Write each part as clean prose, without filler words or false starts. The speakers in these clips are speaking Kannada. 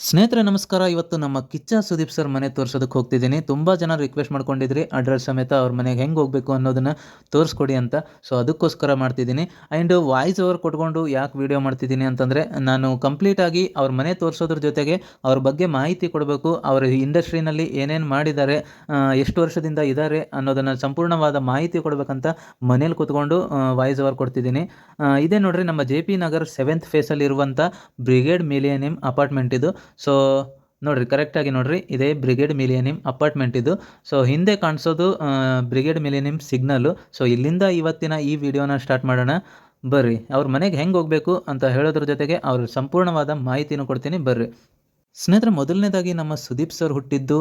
ಸ್ನೇಹಿತರೆ ನಮಸ್ಕಾರ. ಇವತ್ತು ನಮ್ಮ ಕಿಚ್ಚ ಸುದೀಪ್ ಸರ್ ಮನೆ ತೋರ್ಸೋದಕ್ಕೆ ಹೋಗ್ತಿದ್ದೀನಿ. ತುಂಬ ಜನ ರಿಕ್ವೆಸ್ಟ್ ಮಾಡ್ಕೊಂಡಿದ್ರಿ ಅಡ್ರೆಸ್ ಸಮೇತ ಅವ್ರ ಮನೆಗೆ ಹೆಂಗೆ ಹೋಗಬೇಕು ಅನ್ನೋದನ್ನ ತೋರಿಸ್ಕೊಡಿ ಅಂತ. ಸೊ ಅದಕ್ಕೋಸ್ಕರ ಮಾಡ್ತಿದ್ದೀನಿ. ಆ್ಯಂಡ್ ವಾಯ್ಸ್ ಓವರ್ ಕೊಟ್ಕೊಂಡು ಯಾಕೆ ವಿಡಿಯೋ ಮಾಡ್ತಿದ್ದೀನಿ ಅಂತಂದರೆ, ನಾನು ಕಂಪ್ಲೀಟಾಗಿ ಅವ್ರ ಮನೆ ತೋರಿಸೋದ್ರ ಜೊತೆಗೆ ಅವ್ರ ಬಗ್ಗೆ ಮಾಹಿತಿ ಕೊಡಬೇಕು. ಅವ್ರ ಇಂಡಸ್ಟ್ರಿನಲ್ಲಿ ಏನೇನು ಮಾಡಿದ್ದಾರೆ, ಎಷ್ಟು ವರ್ಷದಿಂದ ಇದ್ದಾರೆ ಅನ್ನೋದನ್ನು ಸಂಪೂರ್ಣವಾದ ಮಾಹಿತಿ ಕೊಡಬೇಕಂತ ಮನೇಲಿ ಕೂತ್ಕೊಂಡು ವಾಯ್ಸ್ ಓವರ್ ಕೊಡ್ತಿದ್ದೀನಿ. ಇದೇ ನೋಡ್ರಿ ನಮ್ಮ ಜೆ ಪಿ ನಗರ್ 7th ಫೇಸಲ್ಲಿ ಇರುವಂಥ ಬ್ರಿಗೇಡ್ ಮಿಲೇನಿಯಂ ಅಪಾರ್ಟ್ಮೆಂಟ್ ಇದು. ಸೊ ನೋಡ್ರಿ, ಕರೆಕ್ಟಾಗಿ ನೋಡ್ರಿ, ಇದೇ ಬ್ರಿಗೇಡ್ ಮಿಲೇನಿಯಂ ಅಪಾರ್ಟ್ಮೆಂಟ್ ಇದು. ಸೊ ಹಿಂದೆ ಕಾಣಿಸೋದು ಬ್ರಿಗೇಡ್ ಮಿಲೇನಿಯಂ ಸಿಗ್ನಲ್ಲು. ಸೊ ಇಲ್ಲಿಂದ ಇವತ್ತಿನ ಈ ವಿಡಿಯೋನ ಸ್ಟಾರ್ಟ್ ಮಾಡೋಣ. ಬರ್ರಿ, ಅವ್ರ ಮನೆಗೆ ಹೆಂಗೆ ಹೋಗಬೇಕು ಅಂತ ಹೇಳೋದ್ರ ಜೊತೆಗೆ ಅವ್ರ ಸಂಪೂರ್ಣವಾದ ಮಾಹಿತಿನೂ ಕೊಡ್ತೀನಿ, ಬರ್ರಿ. ಸ್ನೇಹಿತರೆ, ಮೊದಲನೇದಾಗಿ ನಮ್ಮ ಸುದೀಪ್ ಸರ್ ಹುಟ್ಟಿದ್ದು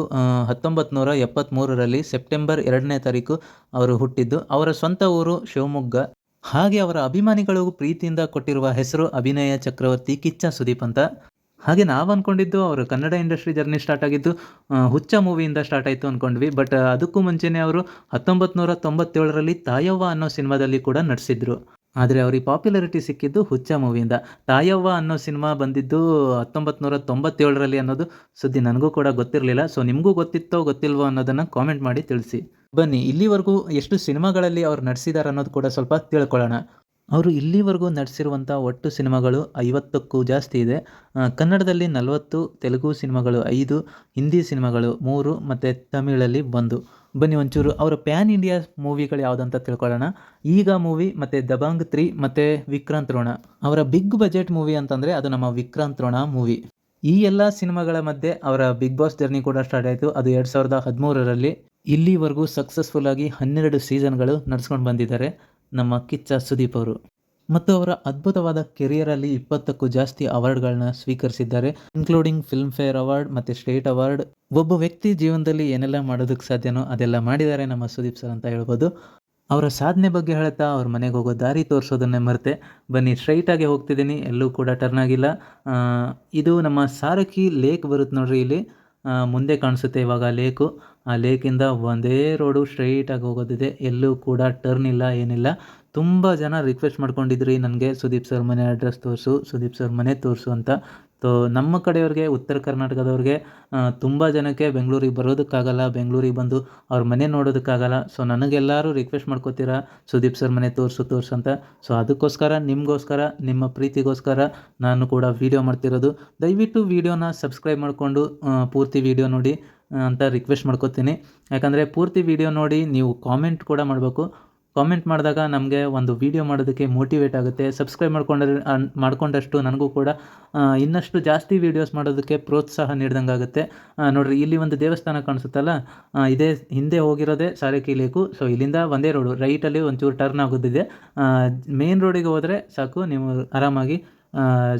1973ರಲ್ಲಿ ಸೆಪ್ಟೆಂಬರ್ 2ನೇ ತಾರೀಕು ಅವರು ಹುಟ್ಟಿದ್ದು. ಅವರ ಸ್ವಂತ ಊರು ಶಿವಮೊಗ್ಗ. ಹಾಗೆ ಅವರ ಅಭಿಮಾನಿಗಳು ಪ್ರೀತಿಯಿಂದ ಕೊಟ್ಟಿರುವ ಹೆಸರು ಅಭಿನಯ ಚಕ್ರವರ್ತಿ ಕಿಚ್ಚ ಸುದೀಪ್ ಅಂತ. ಹಾಗೆ ನಾವು ಅಂದ್ಕೊಂಡಿದ್ದು ಅವರು ಕನ್ನಡ ಇಂಡಸ್ಟ್ರಿ ಜರ್ನಿ ಸ್ಟಾರ್ಟ್ ಆಗಿದ್ದು ಹುಚ್ಚ ಮೂವಿಯಿಂದ ಸ್ಟಾರ್ಟ್ ಆಯಿತು ಅಂದ್ಕೊಂಡ್ವಿ. ಬಟ್ ಅದಕ್ಕೂ ಮುಂಚೆನೇ ಅವರು 1997ರಲ್ಲಿ ತಾಯವ್ವ ಅನ್ನೋ ಸಿನಿಮಾದಲ್ಲಿ ಕೂಡ ನಟಿಸಿದ್ರು. ಆದರೆ ಅವ್ರಿಗೆ ಪಾಪ್ಯುಲಾರಿಟಿ ಸಿಕ್ಕಿದ್ದು ಹುಚ್ಚ ಮೂವಿಯಿಂದ. ತಾಯವ್ವ ಅನ್ನೋ ಸಿನಿಮಾ ಬಂದಿದ್ದು 1997ರಲ್ಲಿ ಅನ್ನೋದು ಸುದ್ದಿ ನನಗೂ ಕೂಡ ಗೊತ್ತಿರಲಿಲ್ಲ. ಸೊ ನಿಮಗೂ ಗೊತ್ತಿತ್ತೋ ಗೊತ್ತಿಲ್ವೋ ಅನ್ನೋದನ್ನು ಕಾಮೆಂಟ್ ಮಾಡಿ ತಿಳಿಸಿ. ಬನ್ನಿ, ಇಲ್ಲಿವರೆಗೂ ಎಷ್ಟು ಸಿನಿಮಾಗಳಲ್ಲಿ ಅವ್ರು ನಟಿಸಿದ್ದಾರೆ ಅನ್ನೋದು ಕೂಡ ಸ್ವಲ್ಪ ತಿಳ್ಕೊಳ್ಳೋಣ. ಅವರು ಇಲ್ಲಿವರೆಗೂ ನಟಿಸಿರುವಂಥ ಒಟ್ಟು ಸಿನಿಮಾಗಳು 50ಕ್ಕೂ ಜಾಸ್ತಿ ಇದೆ. ಕನ್ನಡದಲ್ಲಿ 40, ತೆಲುಗು ಸಿನಿಮಾಗಳು 5, ಹಿಂದಿ ಸಿನಿಮಾಗಳು 3 ಮತ್ತು ತಮಿಳಲ್ಲಿ 1. ಬನ್ನಿ ಒಂಚೂರು ಅವರ ಪ್ಯಾನ್ ಇಂಡಿಯಾ ಮೂವಿಗಳು ಯಾವುದಂತ ತಿಳ್ಕೊಳ್ಳೋಣ. ಈಗ ಮೂವಿ ಮತ್ತು ದಬಾಂಗ್ 3 ಮತ್ತು ವಿಕ್ರಾಂತ್ ರೋಣ. ಅವರ ಬಿಗ್ ಬಜೆಟ್ ಮೂವಿ ಅಂತಂದರೆ ಅದು ನಮ್ಮ ವಿಕ್ರಾಂತ್ ರೋಣ ಮೂವಿ. ಈ ಎಲ್ಲ ಸಿನಿಮಾಗಳ ಮಧ್ಯೆ ಅವರ ಬಿಗ್ ಬಾಸ್ ಜರ್ನಿ ಕೂಡ ಸ್ಟಾರ್ಟ್ ಆಯಿತು. ಅದು 2013ರಲ್ಲಿ. ಇಲ್ಲಿವರೆಗೂ ಸಕ್ಸಸ್ಫುಲ್ಲಾಗಿ 12 ಸೀಸನ್ಗಳು ನಡೆಸ್ಕೊಂಡು ಬಂದಿದ್ದಾರೆ ನಮ್ಮ ಕಿಚ್ಚ ಸುದೀಪ್ ಅವರು. ಮತ್ತು ಅವರ ಅದ್ಭುತವಾದ ಕೆರಿಯರಲ್ಲಿ 20ಕ್ಕೂ ಜಾಸ್ತಿ ಅವಾರ್ಡ್ಗಳನ್ನ ಸ್ವೀಕರಿಸಿದ್ದಾರೆ, ಇನ್ಕ್ಲೂಡಿಂಗ್ ಫಿಲ್ಮ್ ಫೇರ್ ಅವಾರ್ಡ್ ಮತ್ತು ಸ್ಟೇಟ್ ಅವಾರ್ಡ್. ಒಬ್ಬ ವ್ಯಕ್ತಿ ಜೀವನದಲ್ಲಿ ಏನೆಲ್ಲ ಮಾಡೋದಕ್ಕೆ ಸಾಧ್ಯನೋ ಅದೆಲ್ಲ ಮಾಡಿದ್ದಾರೆ ನಮ್ಮ ಸುದೀಪ್ ಸರ್ ಅಂತ ಹೇಳ್ಬೋದು. ಅವರ ಸಾಧನೆ ಬಗ್ಗೆ ಹೇಳ್ತಾ ಅವ್ರ ಮನೆಗೆ ಹೋಗೋ ದಾರಿ ತೋರಿಸೋದನ್ನೇ ಮರೆತೆ ಬನ್ನಿ, ಸ್ಟ್ರೈಟಾಗಿ ಹೋಗ್ತಿದ್ದೀನಿ, ಎಲ್ಲೂ ಕೂಡ ಟರ್ನ್ ಆಗಿಲ್ಲ. ಇದು ನಮ್ಮ ಸಾರಕ್ಕಿ ಲೇಕ್ ಬರುತ್ತೆ ನೋಡ್ರಿ, ಇಲ್ಲಿ ಮುಂದೆ ಕಾಣಿಸುತ್ತೆ ಇವಾಗ ಲೇಕು. ಆ ಲೇಕಿಂದ ಒಂದೇ ರೋಡು ಸ್ಟ್ರೈಟಾಗಿ ಹೋಗೋದಿದೆ, ಎಲ್ಲೂ ಕೂಡ ಟರ್ನ್ ಇಲ್ಲ, ಏನಿಲ್ಲ. ತುಂಬ ಜನ ರಿಕ್ವೆಸ್ಟ್ ಮಾಡ್ಕೊಂಡಿದ್ರಿ ನನಗೆ, ಸುದೀಪ್ ಸರ್ ಮನೆ ಅಡ್ರೆಸ್ ತೋರಿಸು, ಸುದೀಪ್ ಸರ್ ಮನೆ ತೋರಿಸು ಅಂತ. ತೋ ನಮ್ಮ ಕಡೆಯವ್ರಿಗೆ, ಉತ್ತರ ಕರ್ನಾಟಕದವ್ರಿಗೆ ತುಂಬ ಜನಕ್ಕೆ ಬೆಂಗಳೂರಿಗೆ ಬರೋದಕ್ಕಾಗಲ್ಲ, ಬೆಂಗಳೂರಿಗೆ ಬಂದು ಅವ್ರ ಮನೆ ನೋಡೋದಕ್ಕಾಗಲ್ಲ. ಸೊ ನನಗೆಲ್ಲರೂ ರಿಕ್ವೆಸ್ಟ್ ಮಾಡ್ಕೋತೀರಾ ಸುದೀಪ್ ಸರ್ ಮನೆ ತೋರಿಸು ಅಂತ. ಸೊ ಅದಕ್ಕೋಸ್ಕರ, ನಿಮಗೋಸ್ಕರ, ನಿಮ್ಮ ಪ್ರೀತಿಗೋಸ್ಕರ ನಾನು ಕೂಡ ವೀಡಿಯೋ ಮಾಡ್ತಿರೋದು. ದಯವಿಟ್ಟು ವೀಡಿಯೋನ ಸಬ್ಸ್ಕ್ರೈಬ್ ಮಾಡಿಕೊಂಡು ಪೂರ್ತಿ ವೀಡಿಯೋ ನೋಡಿ ಅಂತ ರಿಕ್ವೆಸ್ಟ್ ಮಾಡ್ಕೋತೀನಿ. ಯಾಕಂದರೆ ಪೂರ್ತಿ ವೀಡಿಯೋ ನೋಡಿ ನೀವು ಕಾಮೆಂಟ್ ಕೂಡ ಮಾಡಬೇಕು. ಕಾಮೆಂಟ್ ಮಾಡಿದಾಗ ನಮಗೆ ಒಂದು ವೀಡಿಯೋ ಮಾಡೋದಕ್ಕೆ ಮೋಟಿವೇಟ್ ಆಗುತ್ತೆ. ಸಬ್ಸ್ಕ್ರೈಬ್ ಮಾಡ್ಕೊಂಡಷ್ಟು ನನಗೂ ಕೂಡ ಇನ್ನಷ್ಟು ಜಾಸ್ತಿ ವೀಡಿಯೋಸ್ ಮಾಡೋದಕ್ಕೆ ಪ್ರೋತ್ಸಾಹ ನೀಡ್ದಂಗೆ ಆಗುತ್ತೆ. ನೋಡಿರಿ, ಇಲ್ಲಿ ಒಂದು ದೇವಸ್ಥಾನ ಕಾಣಿಸುತ್ತಲ್ಲ, ಇದೇ ಹಿಂದೆ ಹೋಗಿರೋದೇ ಸಾರಕ್ಕಿ ಲೇಕು. ಸೊ ಇಲ್ಲಿಂದ ಒಂದೇ ರೋಡು, ರೈಟಲ್ಲಿ ಒಂಚೂರು ಟರ್ನ್ ಆಗೋದಿದೆ. ಮೇನ್ ರೋಡಿಗೆ ಹೋದರೆ ಸಾಕು, ನೀವು ಆರಾಮಾಗಿ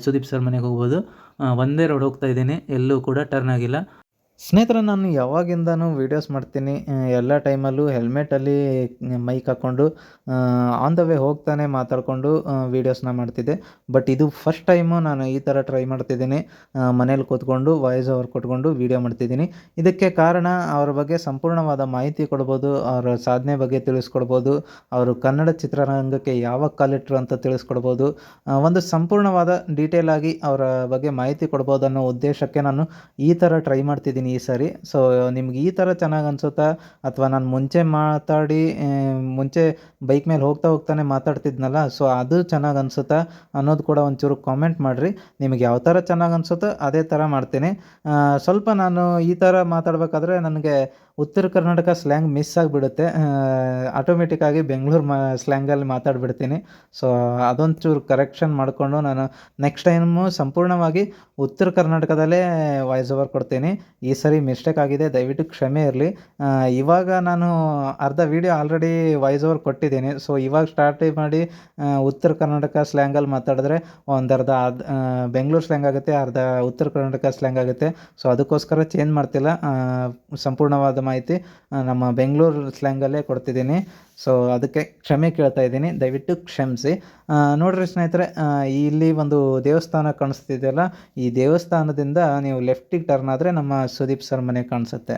ಸುದೀಪ್ ಸರ್ ಮನೆಗೆ ಹೋಗ್ಬೋದು. ಒಂದೇ ರೋಡ್ ಹೋಗ್ತಾ ಇದ್ದೀನಿ, ಎಲ್ಲೂ ಕೂಡ ಟರ್ನ್ ಆಗಿಲ್ಲ. ಸ್ನೇಹಿತರೆ, ನಾನು ಯಾವಾಗಿಂದನೂ ವೀಡಿಯೋಸ್ ಮಾಡ್ತೀನಿ, ಎಲ್ಲ ಟೈಮಲ್ಲೂ ಹೆಲ್ಮೆಟಲ್ಲಿ ಮೈಕ್ ಹಾಕ್ಕೊಂಡು ಆನ್ ದ ವೇ ಹೋಗ್ತಾನೆ ಮಾತಾಡಿಕೊಂಡು ವೀಡಿಯೋಸ್ನ ಮಾಡ್ತಿದ್ದೆ. ಬಟ್ ಇದು ಫಸ್ಟ್ ಟೈಮು ನಾನು ಈ ಥರ ಟ್ರೈ ಮಾಡ್ತಿದ್ದೀನಿ. ಮನೇಲಿ ಕೂತ್ಕೊಂಡು ವಾಯ್ಸ್ ಓವರ್ ಕೊಟ್ಕೊಂಡು ವೀಡಿಯೋ ಮಾಡ್ತಿದ್ದೀನಿ. ಇದಕ್ಕೆ ಕಾರಣ ಅವ್ರ ಬಗ್ಗೆ ಸಂಪೂರ್ಣವಾದ ಮಾಹಿತಿ ಕೊಡ್ಬೋದು, ಅವರ ಸಾಧನೆ ಬಗ್ಗೆ ತಿಳಿಸ್ಕೊಡ್ಬೋದು, ಅವರು ಕನ್ನಡ ಚಿತ್ರರಂಗಕ್ಕೆ ಯಾವಾಗ ಕಾಲಿಟ್ರು ಅಂತ ತಿಳಿಸ್ಕೊಡ್ಬೋದು. ಒಂದು ಸಂಪೂರ್ಣವಾದ ಡೀಟೇಲ್ ಆಗಿ ಅವರ ಬಗ್ಗೆ ಮಾಹಿತಿ ಕೊಡ್ಬೋದು ಅನ್ನೋ ಉದ್ದೇಶಕ್ಕೆ ನಾನು ಈ ಥರ ಟ್ರೈ ಮಾಡ್ತಿದ್ದೀನಿ ಈ ಸಾರಿ. ಸೊ ನಿಮ್ಗೆ ಈ ಥರ ಚೆನ್ನಾಗಿ ಅನಿಸುತ್ತಾ, ಅಥವಾ ನಾನು ಮುಂಚೆ ಬೈಕ್ ಮೇಲೆ ಹೋಗ್ತಾನೆ ಮಾತಾಡ್ತಿದ್ನಲ್ಲ, ಸೊ ಅದು ಚೆನ್ನಾಗಿ ಅನಿಸುತ್ತಾ ಅನ್ನೋದು ಕೂಡ ಒಂಚೂರು ಕಾಮೆಂಟ್ ಮಾಡಿರಿ. ನಿಮಗೆ ಯಾವ ಥರ ಚೆನ್ನಾಗಿ ಅನಿಸುತ್ತೋ ಅದೇ ಥರ ಮಾಡ್ತೀನಿ. ಸ್ವಲ್ಪ ನಾನು ಈ ಥರ ಮಾತಾಡಬೇಕಾದ್ರೆ ನನಗೆ ಉತ್ತರ ಕರ್ನಾಟಕ ಸ್ಲ್ಯಾಂಗ್ ಮಿಸ್ ಆಗಿಬಿಡುತ್ತೆ. ಆಟೋಮೆಟಿಕ್ಕಾಗಿ ಬೆಂಗಳೂರು ಸ್ಲ್ಯಾಂಗಲ್ಲಿ ಮಾತಾಡ್ಬಿಡ್ತೀನಿ. ಸೊ ಅದೊಂಚೂರು ಕರೆಕ್ಷನ್ ಮಾಡಿಕೊಂಡು ನಾನು ನೆಕ್ಸ್ಟ್ ಟೈಮು ಸಂಪೂರ್ಣವಾಗಿ ಉತ್ತರ ಕರ್ನಾಟಕದಲ್ಲೇ ವಾಯ್ಸ್ ಓವರ್ ಕೊಡ್ತೀನಿ. ಈ ಸರಿ ಮಿಸ್ಟೇಕ್ ಆಗಿದೆ, ದಯವಿಟ್ಟು ಕ್ಷಮೆ ಇರಲಿ. ಇವಾಗ ನಾನು ಅರ್ಧ ವೀಡಿಯೋ ಆಲ್ರೆಡಿ ವಾಯ್ಸ್ ಓವರ್ ಕೊಟ್ಟಿದ್ದೀನಿ. ಸೊ ಇವಾಗ ಸ್ಟಾರ್ಟ್ ಮಾಡಿ ಉತ್ತರ ಕರ್ನಾಟಕ ಸ್ಲ್ಯಾಂಗಲ್ಲಿ ಮಾತಾಡಿದ್ರೆ ಒಂದರ್ಧ ಬೆಂಗಳೂರು ಸ್ಲ್ಯಾಂಗ್ ಆಗುತ್ತೆ, ಅರ್ಧ ಉತ್ತರ ಕರ್ನಾಟಕ ಸ್ಲ್ಯಾಂಗ್ ಆಗುತ್ತೆ. ಸೊ ಅದಕ್ಕೋಸ್ಕರ ಚೇಂಜ್ ಮಾಡ್ತಿಲ್ಲ, ಸಂಪೂರ್ಣವಾದ ಮಾಹಿತಿ ನಮ್ಮ ಬೆಂಗಳೂರು ಸ್ಲ್ಯಾಂಗಲ್ಲೇ ಕೊಡ್ತಿದ್ದೀನಿ. ಸೊ ಅದಕ್ಕೆ ಕ್ಷಮೆ ಕೇಳ್ತಾ ಇದ್ದೀನಿ, ದಯವಿಟ್ಟು ಕ್ಷಮಿಸಿ. ನೋಡಿರಿ ಸ್ನೇಹಿತರೆ, ಇಲ್ಲಿ ಒಂದು ದೇವಸ್ಥಾನ ಕಾಣಿಸ್ತಿದೆಯಲ್ಲ, ಈ ದೇವಸ್ಥಾನದಿಂದ ನೀವು ಲೆಫ್ಟಿಗೆ ಟರ್ನ್ ಆದರೆ ನಮ್ಮ ಸುದೀಪ್ ಸರ್ ಮನೆ ಕಾಣಿಸುತ್ತೆ.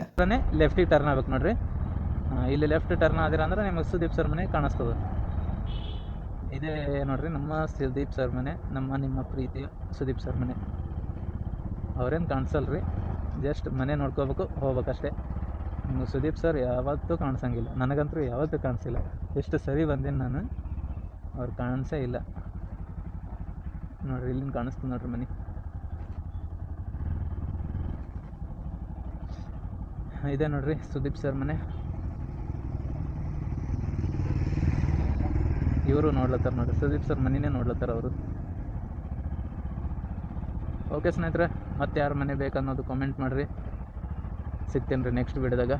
ಲೆಫ್ಟಿಗೆ ಟರ್ನ್ ಆಗ್ಬೇಕು ನೋಡಿರಿ, ಇಲ್ಲಿ ಲೆಫ್ಟ್ ಟರ್ನ್ ಆದಿರ ಅಂದ್ರೆ ನಿಮಗೆ ಸುದೀಪ್ ಸರ್ ಮನೆ ಕಾಣಿಸ್ತದೆ. ಇದೇ ನೋಡಿರಿ ನಮ್ಮ ಸುದೀಪ್ ಸರ್ ಮನೆ, ನಿಮ್ಮ ಪ್ರೀತಿಯ ಸುದೀಪ್ ಸರ್ ಮನೆ. ಅವ್ರೇನು ಕಾಣಿಸಲ್ರಿ, ಜಸ್ಟ್ ಮನೆ ನೋಡ್ಕೋಬೇಕು ಹೋಗ್ಬೇಕಷ್ಟೇ. ಸುದೀಪ್ ಸರ್ ಯಾವತ್ತೂ ಕಾಣಿಸಂಗಿಲ್ಲ, ನನಗಂತೂ ಯಾವತ್ತೂ ಕಾಣಿಸಿಲ್ಲ. ಎಷ್ಟು ಸರಿ ಬಂದೀನಿ ನಾನು, ಅವ್ರು ಕಾಣಿಸೇ ಇಲ್ಲ. ನೋಡಿರಿ ಇಲ್ಲಿಂದ ಕಾಣಿಸ್ತು ನೋಡ್ರಿ ಮನೆ. ಇದೆ ನೋಡ್ರಿ ಸುದೀಪ್ ಸರ್ ಮನೆ. ಇವರು ನೋಡ್ಲತ್ತಾರ ನೋಡ್ರಿ, ಸುದೀಪ್ ಸರ್ ಮನೆಯೇ ನೋಡ್ಲತ್ತಾರ ಅವರು. ಓಕೆ ಸ್ನೇಹಿತರೆ, ಮತ್ತೆ ಯಾರ ಮನೆ ಬೇಕನ್ನೋದು ಕಾಮೆಂಟ್ ಮಾಡಿರಿ. ಸಿಗ್ತೇನೆ ರೀ ನೆಕ್ಸ್ಟ್ ವಿಡಿಯೋದಾಗ.